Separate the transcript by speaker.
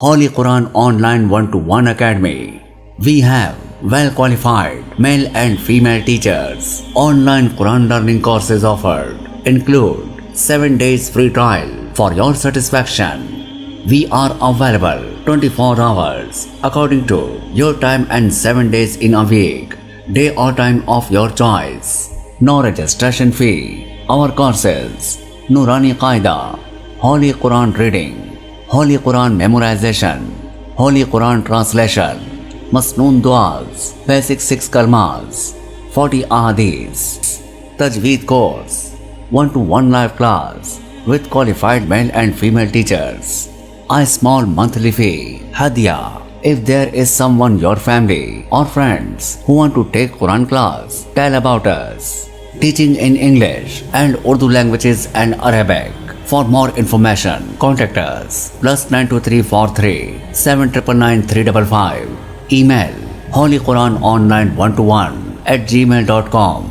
Speaker 1: Holy Quran Online 1-to-1 Academy. We have well qualified male and female teachers. Online Quran learning courses offered include 7 days free trial for your satisfaction. We are available 24 hours according to your time and 7 days in a week, day or time of your choice. No registration fee. Our courses: Nurani Qaida, Holy Quran reading, Holy Quran memorization, Holy Quran translation, Masnoon Duas, Basic 6 Kalmas, 40 Ahadis, Tajweed course, 1-to-1 live class with qualified male and female teachers. A small monthly fee, Hadiya. If there is someone, your family or friends, who want to take Quran class, tell about us. Teaching in English and Urdu languages and Arabic. For more information, contact us +92343 799 355. Email holyquranonline1to1 @gmail.com.